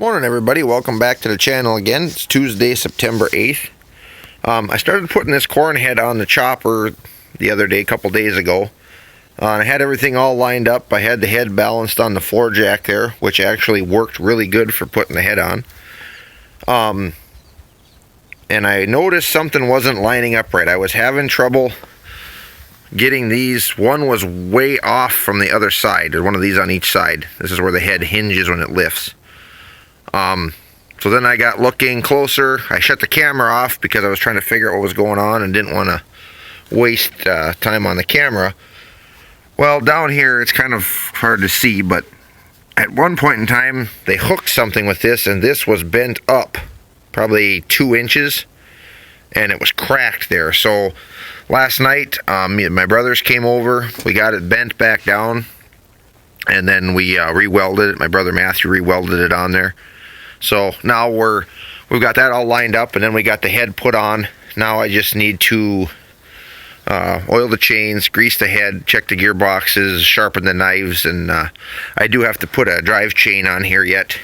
Morning everybody, welcome back to the channel again. It's Tuesday, September 8th. I started putting this corn head on the chopper the other day, a couple days ago. I had everything all lined up. I had the head balanced on the floor jack there, which actually worked really good for putting the head on. And I noticed something wasn't lining up right. I was having trouble getting these. One was way off from the other side. There's one of these on each side. This is where the head hinges when it lifts. So then I got looking closer. I shut the camera off because I was trying to figure out what was going on and didn't want to waste time on the camera. Well, down here it's kind of hard to see, but at one point in time they hooked something with this, and this was bent up probably 2 inches, and it was cracked there. So last night me and my brothers came over. We got it bent back down, and then we re-welded it. My brother Matthew re-welded it on there. So now we've got that all lined up, and then we got the head put on. Now I just need to oil the chains, grease the head, check the gearboxes, sharpen the knives, and I do have to put a drive chain on here yet.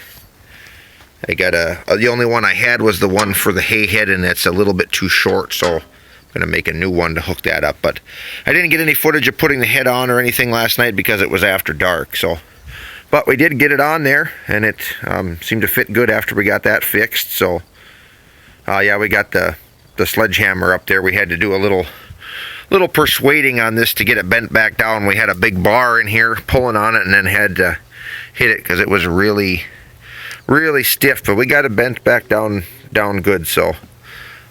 I got the only one I had was the one for the hay head, and it's a little bit too short, so I'm gonna make a new one to hook that up. But I didn't get any footage of putting the head on or anything last night because it was after dark. But we did get it on there, and it seemed to fit good after we got that fixed. So yeah, we got the sledgehammer up there. We had to do a little persuading on this to get it bent back down. We had a big bar in here pulling on it, and then had to hit it because it was really stiff. But we got it bent back down good. So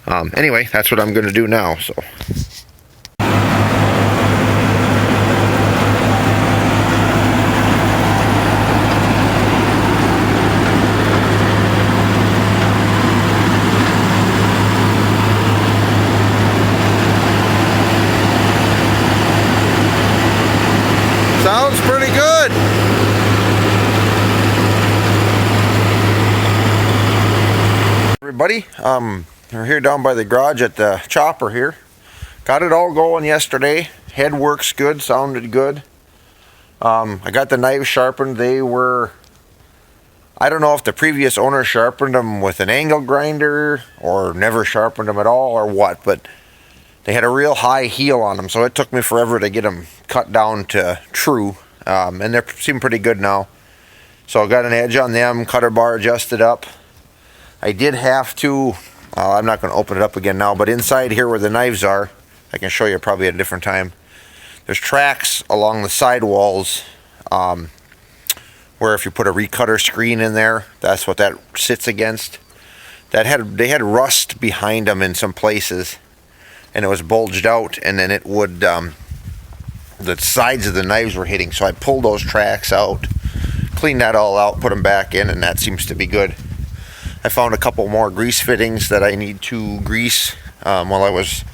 anyway, that's what I'm going to do now. So. Sounds pretty good. Everybody, we're here down by the garage at the chopper here. Got it all going yesterday. Head works good, sounded good. I got the knives sharpened. They were, I don't know if the previous owner sharpened them with an angle grinder or never sharpened them at all or what, but they had a real high heel on them, so it took me forever to get them cut down to true, and they seem pretty good now. So I got an edge on them, cutter bar adjusted up. I did have to, I'm not going to open it up again now, but inside here where the knives are, I can show you probably at a different time. There's tracks along the side walls, where if you put a recutter screen in there, that's what that sits against. They had rust behind them in some places, and it was bulged out, and then it would, the sides of the knives were hitting. So I pulled those tracks out, cleaned that all out, put them back in, and that seems to be good. I found a couple more grease fittings that I need to grease while I was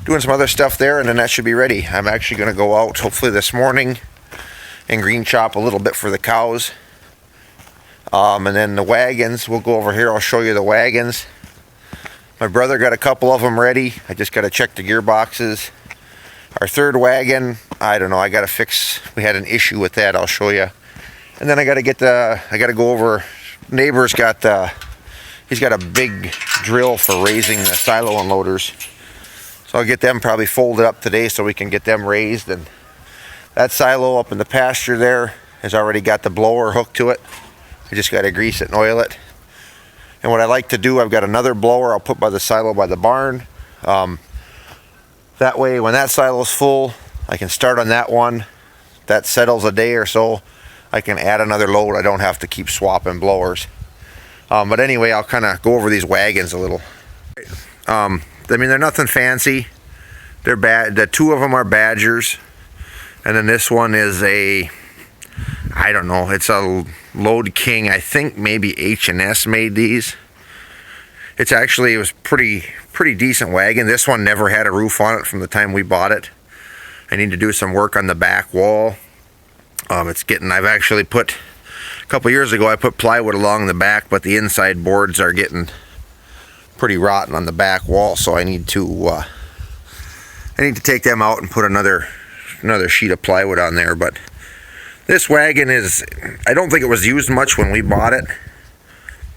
doing some other stuff there, and then that should be ready. I'm actually going to go out hopefully this morning and green chop a little bit for the cows. And then the wagons, we'll go over here, I'll show you the wagons. My brother got a couple of them ready. I just got to check the gearboxes. Our third wagon, I don't know, I got to fix, we had an issue with that, I'll show you. And then I got to go over, neighbor's got he's got a big drill for raising the silo unloaders. So I'll get them probably folded up today so we can get them raised. And that silo up in the pasture there has already got the blower hooked to it. I just got to grease it and oil it. And what I like to do, I've got another blower I'll put by the silo by the barn. That way when that silo's full, I can start on that one. That settles a day or so, I can add another load. I don't have to keep swapping blowers. But anyway, I'll kind of go over these wagons a little. I mean, they're nothing fancy. They're bad. The two of them are Badgers, and then this one is a, I don't know, it's a Load King. I think maybe H&S made these. It was pretty decent wagon. This one never had a roof on it from the time we bought it. I need to do some work on the back wall. I've actually put, a couple years ago I put plywood along the back, but the inside boards are getting pretty rotten on the back wall, so I need to take them out and put another sheet of plywood on there. But this wagon is, I don't think it was used much when we bought it.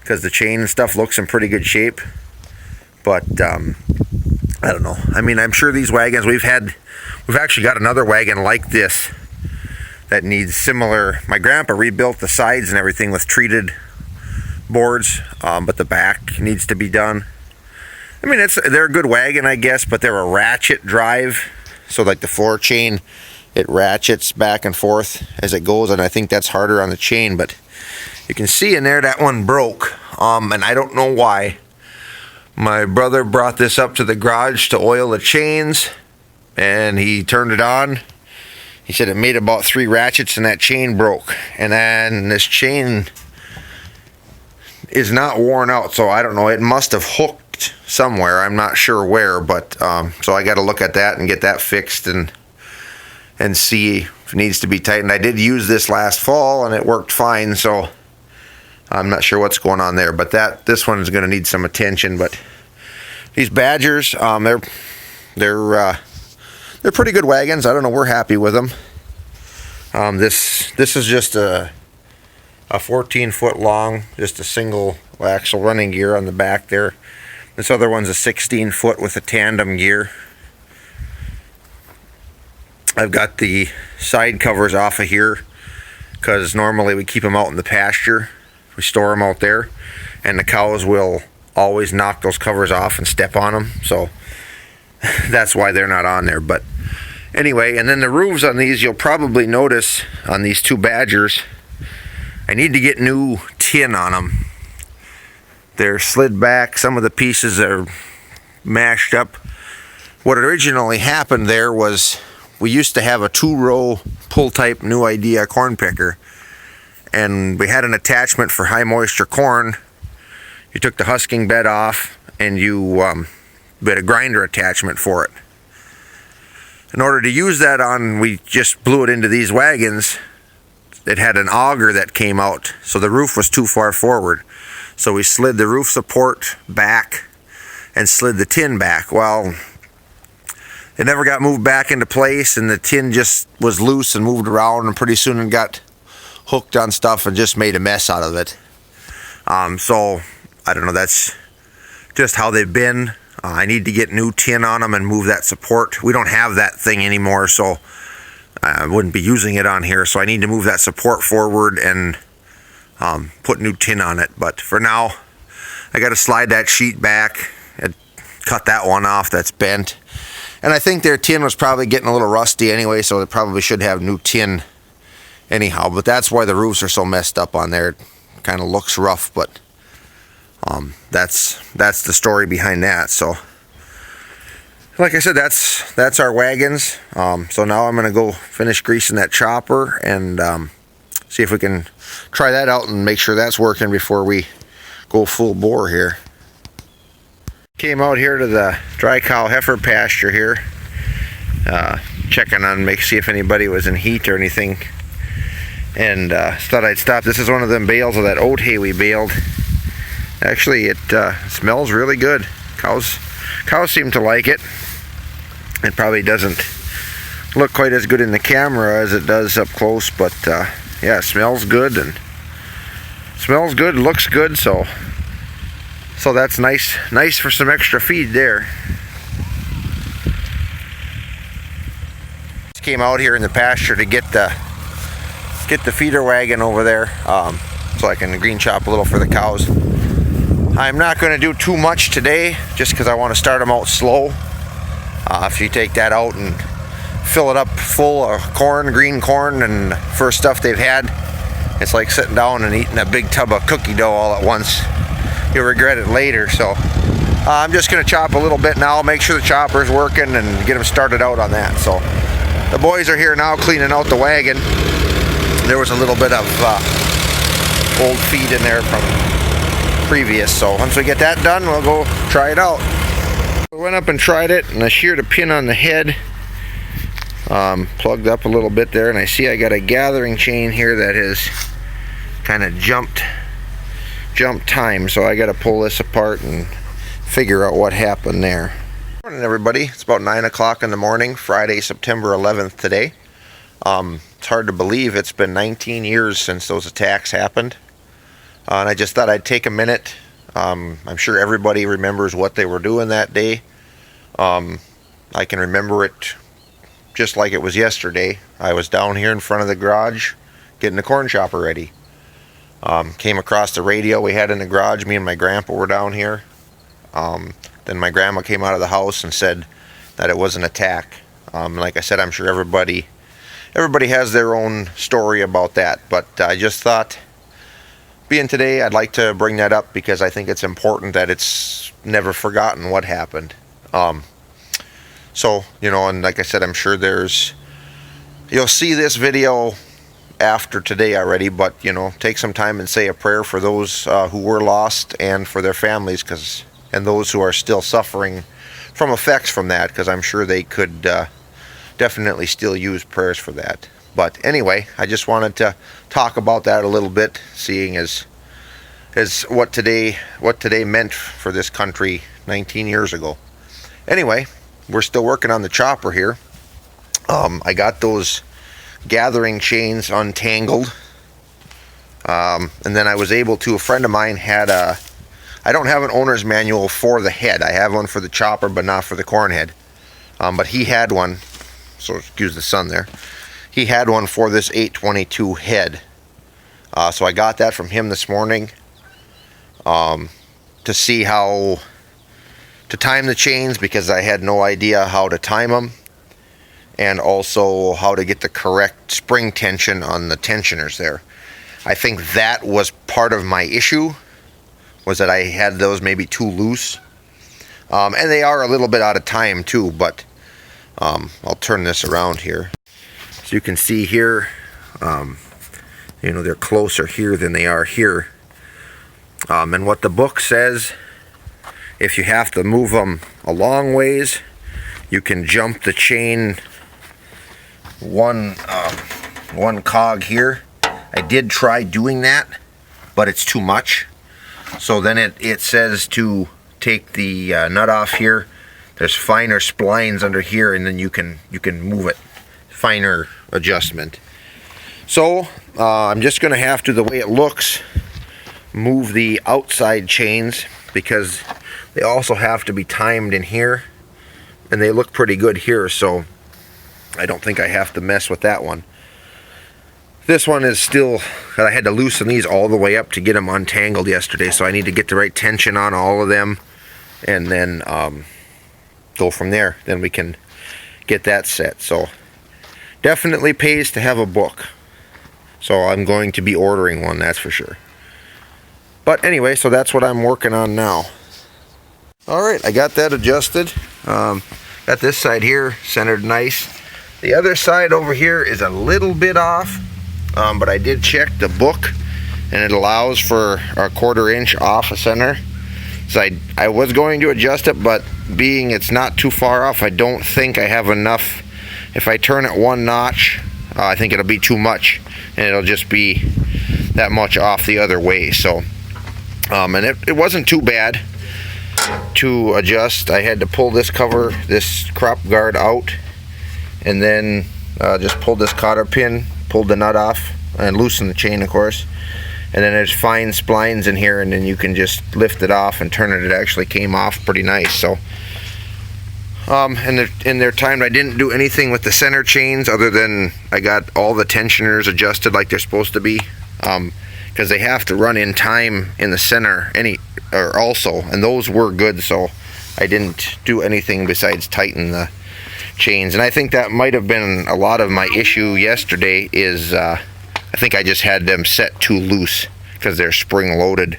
because the chain and stuff looks in pretty good shape. But I don't know. I mean, I'm sure these wagons we've actually got another wagon like this that needs similar. My grandpa rebuilt the sides and everything with treated boards, but the back needs to be done. I mean, they're a good wagon, I guess, but they're a ratchet drive. So like the floor chain, it ratchets back and forth as it goes, and I think that's harder on the chain. But you can see in there that one broke, and I don't know why. My brother brought this up to the garage to oil the chains, and he turned it on. He said it made about 3 ratchets and that chain broke. And then this chain is not worn out, so I don't know. It must have hooked somewhere. I'm not sure where, but so I got to look at that and get that fixed and see if it needs to be tightened. I did use this last fall and it worked fine, so I'm not sure what's going on there, but this one is going to need some attention. But these Badgers, they're pretty good wagons. I don't know. We're happy with them. This is just a 14-foot long, just a single axle running gear on the back there. This other one's a 16-foot with a tandem gear. I've got the side covers off of here because normally we keep them out in the pasture. We store them out there, and the cows will always knock those covers off and step on them, so that's why they're not on there. But anyway, and then the roofs on these, you'll probably notice on these 2 Badgers, I need to get new tin on them. They're slid back, some of the pieces are mashed up. What originally happened there was we used to have a 2-row pull type New Idea corn picker, and we had an attachment for high moisture corn. You took the husking bed off and you had a grinder attachment for it. In order to use that on, we just blew it into these wagons. It had an auger that came out, so the roof was too far forward. So we slid the roof support back and slid the tin back. Well, it never got moved back into place, and the tin just was loose and moved around, and pretty soon it got hooked on stuff and just made a mess out of it. So I don't know, that's just how they've been. I need to get new tin on them and move that support. We don't have that thing anymore, so I wouldn't be using it on here, so I need to move that support forward and put new tin on it. But for now, I got to slide that sheet back and cut that one off that's bent. And I think their tin was probably getting a little rusty anyway, so they probably should have new tin anyhow. But that's why the roofs are so messed up on there. It kind of looks rough, but that's the story behind that. So like I said, that's our wagons. So now I'm gonna go finish greasing that chopper and see if we can try that out and make sure that's working before we go full bore here. Came out here to the dry cow heifer pasture here, checking on, see if anybody was in heat or anything, and thought I'd stop. This is one of them bales of that oat hay we baled. Actually, it smells really good. Cows seem to like it. It probably doesn't look quite as good in the camera as it does up close, but yeah, it smells good and looks good. So that's nice for some extra feed there. Just came out here in the pasture to get the feeder wagon over there, so I can green chop a little for the cows. I'm not going to do too much today, just because I want to start them out slow. If you take that out and fill it up full of corn, green corn, and first stuff they've had, it's like sitting down and eating a big tub of cookie dough all at once. You'll regret it later. So I'm just going to chop a little bit now, make sure the chopper's working, and get them started out on that. So the boys are here now cleaning out the wagon. There was a little bit of old feed in there from previous, so once we get that done, we'll go try it out. We went up and tried it, and I sheared a pin on the head, plugged up a little bit there, and I see I got a gathering chain here that has kind of jumped time, so I got to pull this apart and figure out what happened there. Good morning, everybody. It's about 9 o'clock in the morning, Friday, September 11th today. It's hard to believe it's been 19 years since those attacks happened. And I just thought I'd take a minute. I'm sure everybody remembers what they were doing that day. I can remember it just like it was yesterday. I was down here in front of the garage getting the corn chopper ready. Came across the radio we had in the garage. Me and my grandpa were down here. Then my grandma came out of the house and said that it was an attack. Like I said, I'm sure everybody has their own story about that, but I just thought, being today, I'd like to bring that up because I think it's important that it's never forgotten what happened. So, and like I said, I'm sure you'll see this video after today already, but, take some time and say a prayer for those who were lost and for their families, and those who are still suffering from effects from that, because I'm sure they could definitely still use prayers for that. But anyway, I just wanted to talk about that a little bit, seeing as what today meant for this country 19 years ago. Anyway, we're still working on the chopper here. I got those gathering chains untangled, and then I was able to. A friend of mine had I don't have an owner's manual for the head. I have one for the chopper, but not for the corn head. But he had one, so excuse the sun there. He had one for this 822 head. So I got that from him this morning to see how to time the chains, because I had no idea how to time them, and also how to get the correct spring tension on the tensioners there. I think that was part of my issue, was that I had those maybe too loose. And they are a little bit out of time too, but I'll turn this around here. So you can see here, they're closer here than they are here. And what the book says, if you have to move them a long ways, you can jump the chain one cog here. I did try doing that, but it's too much. So then it says to take the nut off here. There's finer splines under here, and then you can move it. Finer adjustment. So I'm just going to have to, the way it looks, move the outside chains, because they also have to be timed in here, and they look pretty good here, so I don't think I have to mess with that one. This one is still, I had to loosen these all the way up to get them untangled yesterday, so I need to get the right tension on all of them, and then go from there. Then we can get that set. So definitely pays to have a book. So I'm going to be ordering one, that's for sure. But anyway, so that's what I'm working on now. Alright, I got that adjusted. Got this side here centered nice. The other side over here is a little bit off, but I did check the book, and it allows for a 1/4 inch off a center. So I was going to adjust it, but being it's not too far off, I don't think I have enough. If I turn it one notch, I think it'll be too much, and it'll just be that much off the other way. So, and it wasn't too bad to adjust. I had to pull this cover, this crop guard out, and then just pulled this cotter pin, pulled the nut off, and loosened the chain, of course. And then there's fine splines in here, and then you can just lift it off and turn it. It actually came off pretty nice. So, in their time, I didn't do anything with the center chains other than I got all the tensioners adjusted like they're supposed to be, because they have to run in time in the center also, and those were good. So I didn't do anything besides tighten the chains, and I think that might have been a lot of my issue yesterday. Is I think I just had them set too loose because they're spring loaded.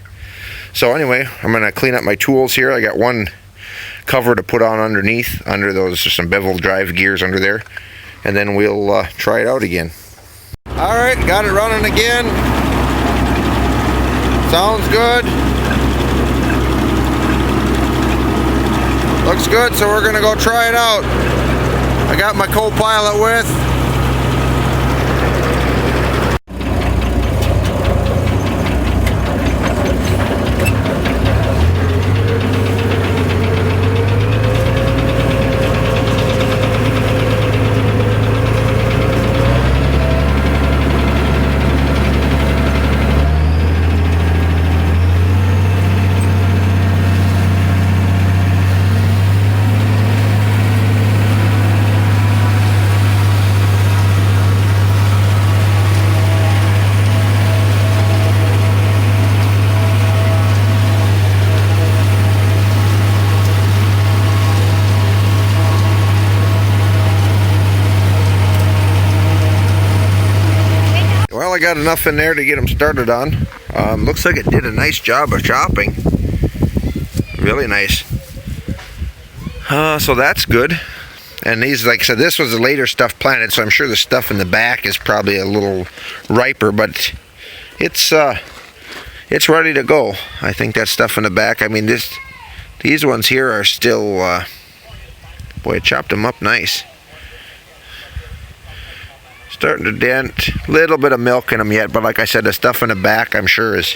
So anyway, I'm gonna clean up my tools here. I got one cover to put on underneath, under those, there's some bevel drive gears under there, and then we'll try it out again. Alright, got it running again. Sounds good. Looks good, so we're gonna go try it out. I got my co-pilot with. got enough in there to get them started on. Looks like it did a nice job of chopping. Really nice. So that's good. And these, like I said, this was the later stuff planted, so I'm sure the stuff in the back is probably a little riper, but it's ready to go. I think that stuff in the back, I mean, these ones here are still, boy, it chopped them up nice. Starting to dent, a little bit of milk in them yet, but like I said, the stuff in the back I'm sure is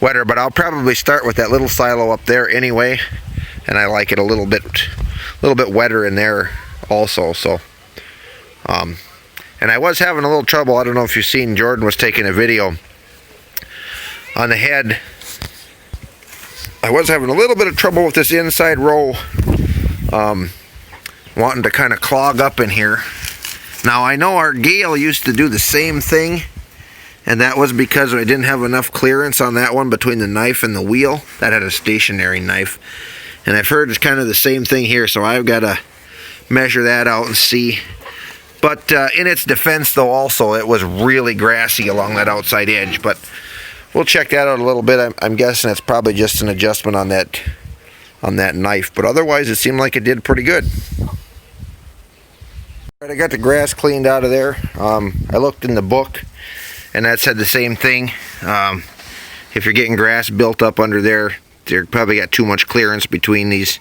wetter, but I'll probably start with that little silo up there anyway, and I like it a little bit wetter in there also. So and I was having a little trouble. I don't know if you've seen, Jordan was taking a video on the head. I was having a little bit of trouble with this inside row, wanting to kind of clog up in here. Now I know our Gale used to do the same thing, and that was because I didn't have enough clearance on that one between the knife and the wheel. That had a stationary knife, and I've heard it's kind of the same thing here, so I've got to measure that out and see. But in its defense though, also it was really grassy along that outside edge, but we'll check that out a little bit. I'm guessing it's probably just an adjustment on that knife, but otherwise it seemed like it did pretty good. Alright, I got the grass cleaned out of there. I looked in the book and that said the same thing. If you're getting grass built up under there, you probably got too much clearance between these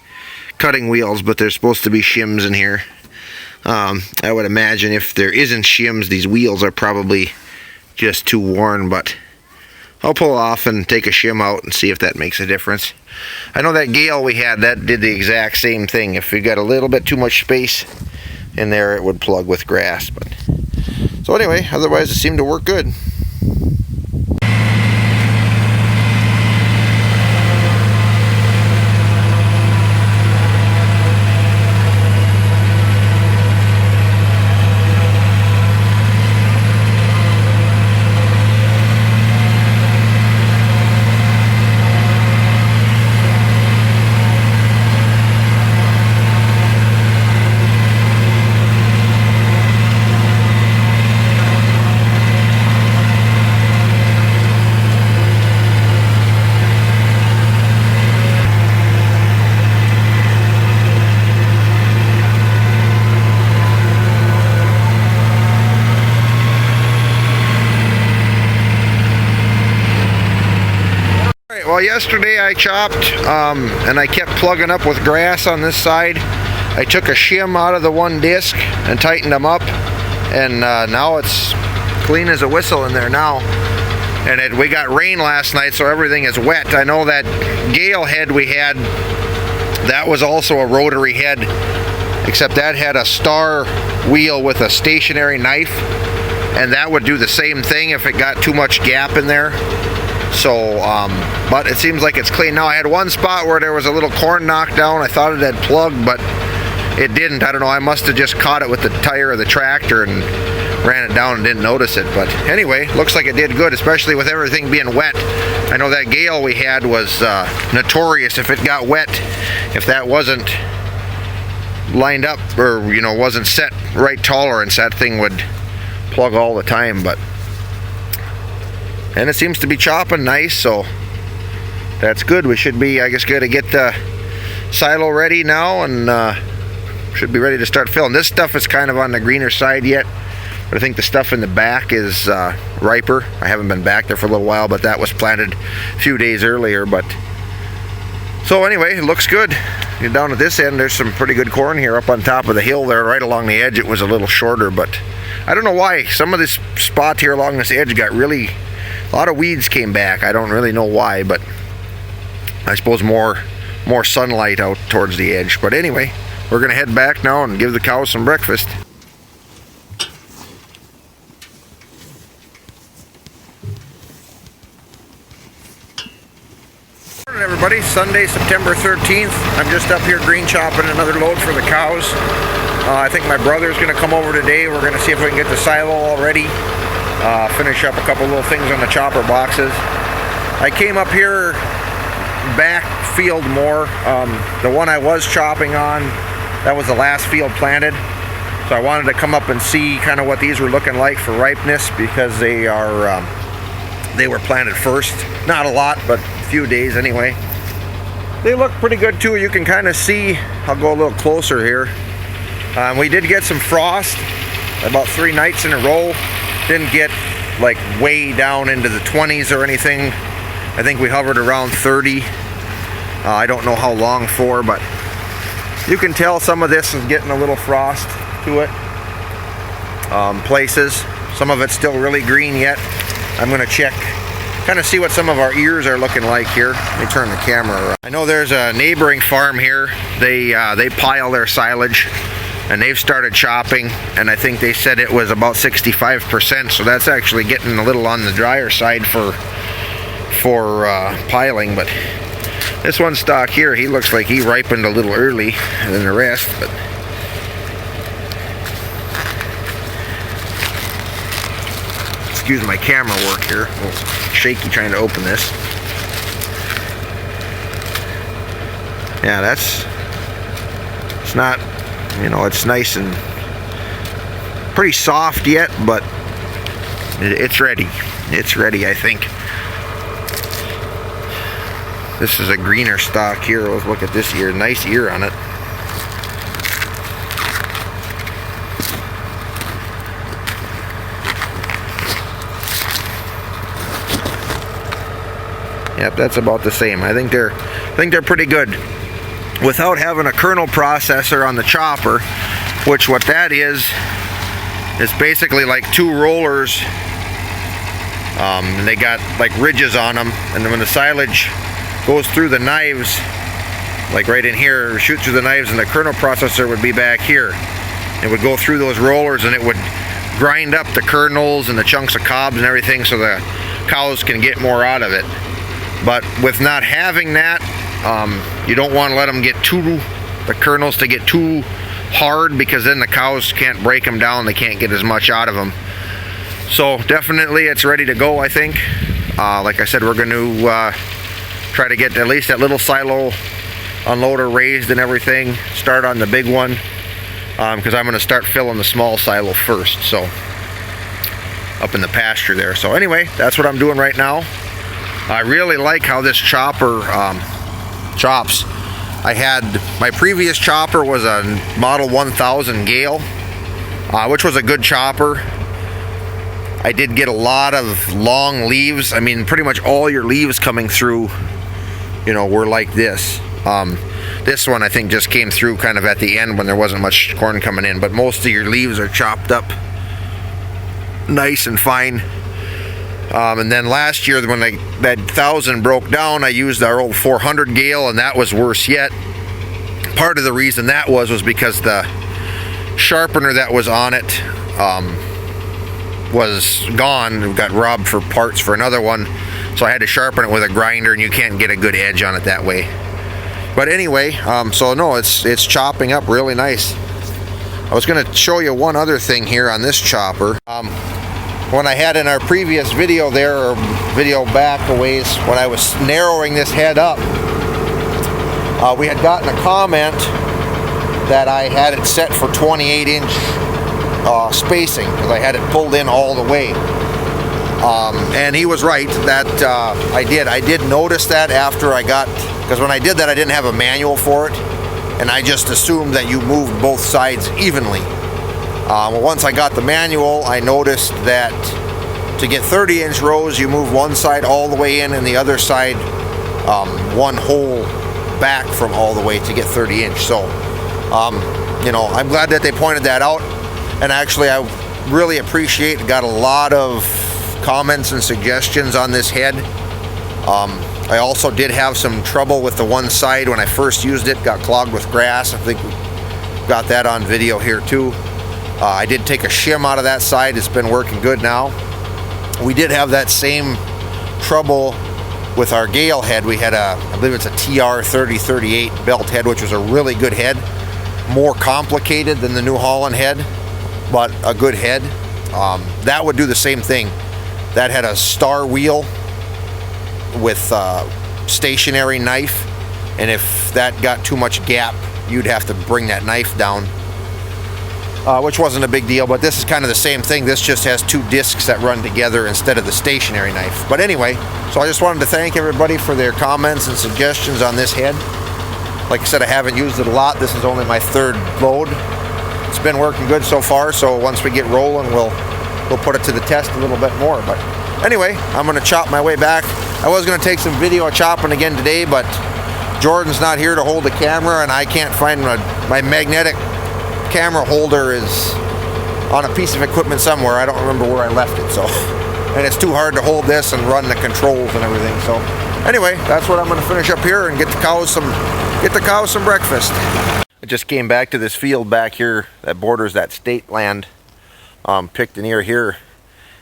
cutting wheels, but there's supposed to be shims in here. I would imagine if there isn't shims, these wheels are probably just too worn, but I'll pull off and take a shim out and see if that makes a difference. I know that Gale we had, that did the exact same thing. If you got a little bit too much space in there, it would plug with grass. But so anyway, otherwise it seemed to work good. Well, yesterday I chopped and I kept plugging up with grass on this side. I took a shim out of the one disc and tightened them up, and now it's clean as a whistle in there now. And we got rain last night, so everything is wet. I know that Gale head we had, that was also a rotary head, except that had a star wheel with a stationary knife, and that would do the same thing if it got too much gap in there. So, but it seems like it's clean now. I had one spot where there was a little corn knocked down. I thought it had plugged, but it didn't. I don't know. I must have just caught it with the tire of the tractor and ran it down and didn't notice it. But anyway, looks like it did good, especially with everything being wet. I know that Gale we had was notorious if it got wet. If that wasn't lined up, or wasn't set right tolerance, that thing would plug all the time. And it seems to be chopping nice, so that's good. We should be, I guess, going to get the silo ready now, and should be ready to start filling. This stuff is kind of on the greener side yet, but I think the stuff in the back is riper. I haven't been back there for a little while, but that was planted a few days earlier. But so anyway, it looks good. You're down at this end, there's some pretty good corn here up on top of the hill there. Right along the edge it was a little shorter, but I don't know why. Some of this spot here along this edge got really, a lot of weeds came back. I don't really know why, but I suppose more sunlight out towards the edge. But anyway, we're going to head back now and give the cows some breakfast. Morning everybody, Sunday, September 13th. I'm just up here green chopping another load for the cows. I think my brother's going to come over today. We're going to see if we can get the silo all ready. Finish up a couple little things on the chopper boxes. I came up here back field more. The one I was chopping on, that was the last field planted. So I wanted to come up and see kind of what these were looking like for ripeness, because they were planted first. Not a lot, but a few days anyway. They look pretty good too. You can kind of see. I'll go a little closer here. We did get some frost about 3 nights in a row. Didn't get like way down into the 20s or anything. I think we hovered around 30. I don't know how long for, but you can tell some of this is getting a little frost to it. Places. Some of it's still really green yet. I'm going to check, kind of see what some of our ears are looking like here. Let me turn the camera around. I know there's a neighboring farm here. They pile their silage, and they've started chopping, and I think they said it was about 65%, so that's actually getting a little on the drier side for piling. But this one stock here, he looks like he ripened a little early than the rest. But excuse my camera work here, a little shaky trying to open this. Yeah, it's not, you know, it's nice and pretty soft yet, but it's ready. It's ready, I think. This is a greener stalk here. Let's look at this ear. Nice ear on it. Yep, that's about the same. I think they're pretty good. Without having a kernel processor on the chopper, which what that is basically like 2 rollers. They got like ridges on them, and then when the silage goes through the knives, like right in here, shoot through the knives, and the kernel processor would be back here. It would go through those rollers, and it would grind up the kernels and the chunks of cobs and everything, so the cows can get more out of it. But with not having that, you don't want to let them get the kernels to get too hard, because then the cows can't break them down. They can't get as much out of them. So definitely it's ready to go, I think. Like I said, we're going to try to get at least that little silo unloader raised and everything. Start on the big one, because I'm going to start filling the small silo first. So up in the pasture there. So anyway, that's what I'm doing right now. I really like how this chopper chops. I had, my previous chopper was a model 1000 Gale, which was a good chopper. I did get a lot of long leaves. I mean, pretty much all your leaves coming through, you know, were like this. This one I think just came through kind of at the end when there wasn't much corn coming in, but most of your leaves are chopped up nice and fine. And then last year when that 1000 broke down, I used our old 400 Gale, and that was worse yet. Part of the reason that was because the sharpener that was on it was gone. We got robbed for parts for another one, so I had to sharpen it with a grinder, and you can't get a good edge on it that way. But anyway, so no, it's chopping up really nice. I was going to show you one other thing here on this chopper. When I had in our previous video there, or video back a ways, when I was narrowing this head up, we had gotten a comment that I had it set for 28-inch spacing, because I had it pulled in all the way. And he was right, that I did notice that after I got, because when I did that I didn't have a manual for it, and I just assumed that you moved both sides evenly. Well, once I got the manual, I noticed that to get 30-inch rows, you move one side all the way in and the other side one hole back from all the way to get 30-inch. So, you know, I'm glad that they pointed that out, and actually I really appreciate it. Got a lot of comments and suggestions on this head. I also did have some trouble with the one side when I first used it, got clogged with grass. I think we got that on video here too. I did take a shim out of that side. It's been working good now. We did have that same trouble with our Gale head. We had I believe it's a TR 3038 belt head, which was a really good head. More complicated than the New Holland head, but a good head. That would do the same thing. That had a star wheel with stationary knife, and if that got too much gap, you'd have to bring that knife down. which wasn't a big deal, but this is kind of the same thing. This just has two discs that run together instead of the stationary knife. But anyway, so I just wanted to thank everybody for their comments and suggestions on this head. Like I said, I haven't used it a lot. This is only my third load. It's been working good so far, so once we get rolling, we'll put it to the test a little bit more. But anyway, I'm going to chop my way back. I was going to take some video chopping again today, but Jordan's not here to hold the camera, and I can't find my magnetic camera holder is on a piece of equipment somewhere. I don't remember where I left it, so, and it's too hard to hold this and run the controls and everything. So anyway, that's what I'm going to finish up here and get the cows some breakfast. I just came back to this field back here that borders that state land. Picked an ear here.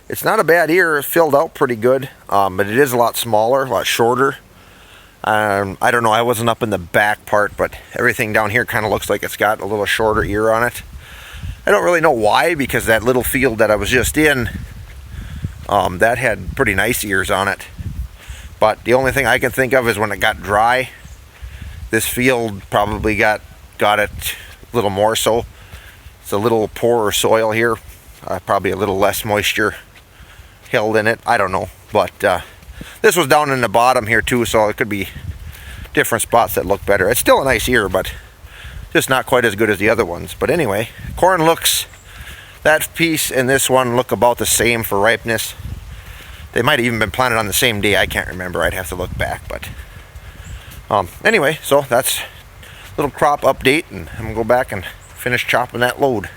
It's not a bad ear. It filled out pretty good, but it is a lot smaller, a lot shorter. I don't know, I wasn't up in the back part, but everything down here kind of looks like it's got a little shorter ear on it. I don't really know why, because that little field that I was just in, that had pretty nice ears on it. But the only thing I can think of is when it got dry, this field probably got it a little more so. It's a little poorer soil here, probably a little less moisture held in it. I don't know, but this was down in the bottom here too, so it could be different spots that look better. It's still a nice ear, but just not quite as good as the other ones. But anyway, corn looks, that piece and this one look about the same for ripeness. They might have even been planted on the same day. I can't remember. I'd have to look back. But anyway, so that's a little crop update, and I'm going to go back and finish chopping that load.